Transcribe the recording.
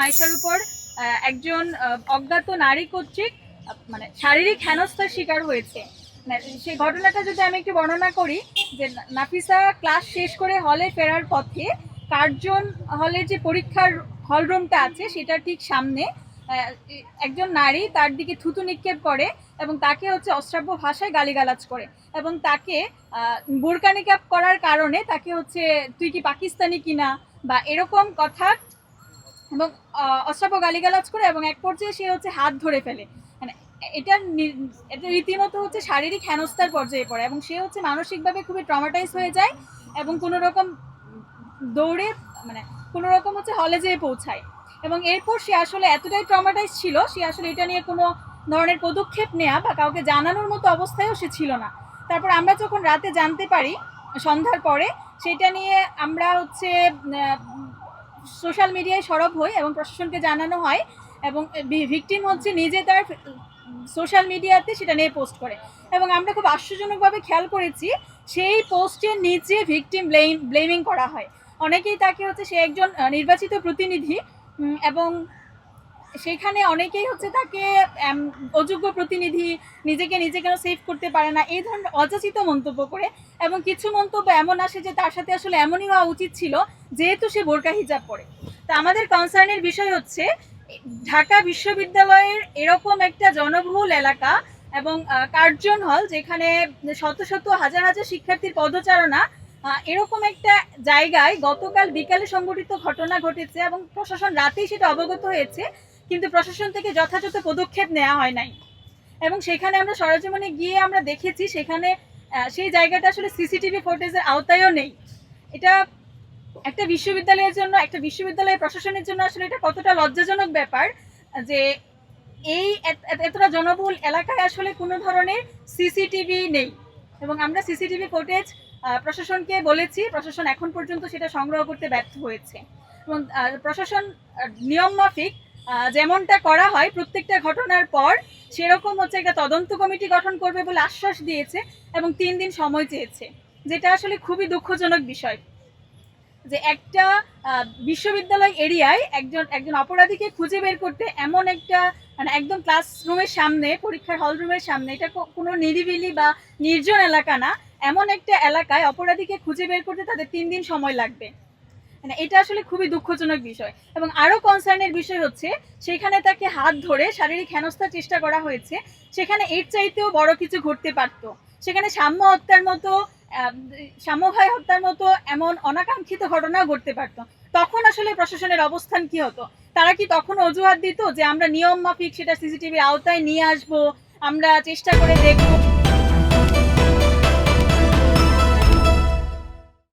আয়েশার উপর একজন অজ্ঞাত নারী কর্তৃক মানে শারীরিক হেনস্থার শিকার হয়েছে। সেই ঘটনাটা যদি আমি একটু বর্ণনা করি, যে নাফিসা ক্লাস শেষ করে হলে ফেরার পথে কার্জন হলের যে পরীক্ষার হলরুমটা আছে সেটার ঠিক সামনে একজন নারী তার দিকে থুতু নিক্ষেপ করে এবং তাকে হচ্ছে অশ্রাব্য ভাষায় গালিগালাজ করে এবং তাকে বোরকা নিকাব করার কারণে তাকে হচ্ছে তুই কি পাকিস্তানি কিনা বা এরকম কথা এবং অশ্রাব্য গালিগালাজ করে এবং এক পর্যায়ে সে হচ্ছে হাত ধরে ফেলে। মানে এটা এটা রীতিমতো হচ্ছে শারীরিক হেনস্থার পর্যায়ে পড়ে এবং সে হচ্ছে মানসিকভাবে খুবই ট্রমাটাইজ হয়ে যায় এবং কোনো রকম দৌড়ে মানে কোনো রকম হচ্ছে হলে যেয়ে পৌঁছায় এবং এরপর সে আসলে এতটাই ট্রমাটাইজ ছিল সে আসলে এটা নিয়ে কোনো ধরনের পদক্ষেপ নেওয়া বা কাউকে জানানোর মতো অবস্থায়ও সে ছিল না। তারপর আমরা যখন রাতে জানতে পারি সন্ধ্যার পরে, সেটা নিয়ে আমরা হচ্ছে সোশ্যাল মিডিয়ায় সরব হই এবং প্রশাসনকে জানানো হয় এবং ভিকটিম হচ্ছে নিজে তার সোশ্যাল মিডিয়াতে সেটা নিয়ে পোস্ট করে এবং আমরা খুব আশ্চর্যজনকভাবে খেয়াল করেছি সেই পোস্টের নিচে ভিকটিম ব্লেমিং করা হয়। অনেকেই তাকে হচ্ছে সে একজন নির্বাচিত প্রতিনিধি এবং সেখানে অনেকেই হচ্ছে তাকে অযোগ্য প্রতিনিধি, নিজেকে নিজে কেন সেভ করতে পারে না, এই ধরনের অযাচিত মন্তব্য করে এবং কিছু মন্তব্য এমন আসে যে তার সাথে আসলে এমনই হওয়া উচিত ছিল যেহেতু সে বোরকা হিজাব পরে। তো আমাদের কনসার্নের বিষয় হচ্ছে ঢাকা বিশ্ববিদ্যালয়ের এরকম একটা জনবহুল এলাকা এবং কার্জন হল যেখানে শত শত হাজার হাজার শিক্ষার্থীর পদচারণা, এরকম একটা জায়গায় গতকাল বিকালে সংঘটিত ঘটনা ঘটেছে এবং প্রশাসন রাতেই সেটা অবগত হয়েছে, কিন্তু প্রশাসন থেকে যথাযথ পদক্ষেপ নেওয়া হয় নাই এবং সেখানে আমরা সরেজমিনে গিয়ে আমরা দেখেছি সেখানে সেই জায়গাটা আসলে সিসিটিভি ফুটেজের আওতায়ও নেই। এটা একটা বিশ্ববিদ্যালয়ের জন্য, একটা বিশ্ববিদ্যালয়ের প্রশাসনের জন্য আসলে এটা কতটা লজ্জাজনক ব্যাপার যে এই এতটা জনবহুল এলাকায় আসলে কোনো ধরনের সিসিটিভি নেই এবং আমরা সিসিটিভি ফুটেজ প্রশাসনকে বলেছি, প্রশাসন এখন পর্যন্ত সেটা সংগ্রহ করতে ব্যর্থ হয়েছে এবং প্রশাসন নিয়ম মাফিক যেমনটা করা হয় প্রত্যেকটা ঘটনার পর সেরকম হচ্ছে একটা তদন্ত কমিটি গঠন করবে বলে আশ্বাস দিয়েছে এবং 3 দিন সময় চেয়েছে, যেটা আসলে খুবই দুঃখজনক বিষয় যে একটা বিশ্ববিদ্যালয় এরিয়ায় একজন অপরাধীকে খুঁজে বের করতে এমন একটা মানে একদম ক্লাসরুমের সামনে, পরীক্ষার হল রুমের সামনে, এটা কোনো নিরিবিলি বা নির্জন এলাকা না, এমন একটা এলাকায় অপরাধীকে খুঁজে বের করতে তাদের 3 দিন সময় লাগবে। মানে এটা আসলে খুবই দুঃখজনক বিষয় এবং আরও কনসার্নের বিষয় হচ্ছে সেখানে তাকে হাত ধরে শারীরিক হেনস্থার চেষ্টা করা হয়েছে, সেখানে এর চাইতেও বড় কিছু ঘটতে পারত। সেখানে সাম্য ভাই হত্যার মতো এমন অনাকাঙ্ক্ষিত ঘটনাও ঘটতে পারত। তখন আসলে প্রশাসনের অবস্থান কি হতো? তারা কি তখন অজুহাত দিত যে আমরা নিয়ম মাফিক সেটা সিসিটিভির আওতায় নিয়ে আসবো, আমরা চেষ্টা করে দেখবো?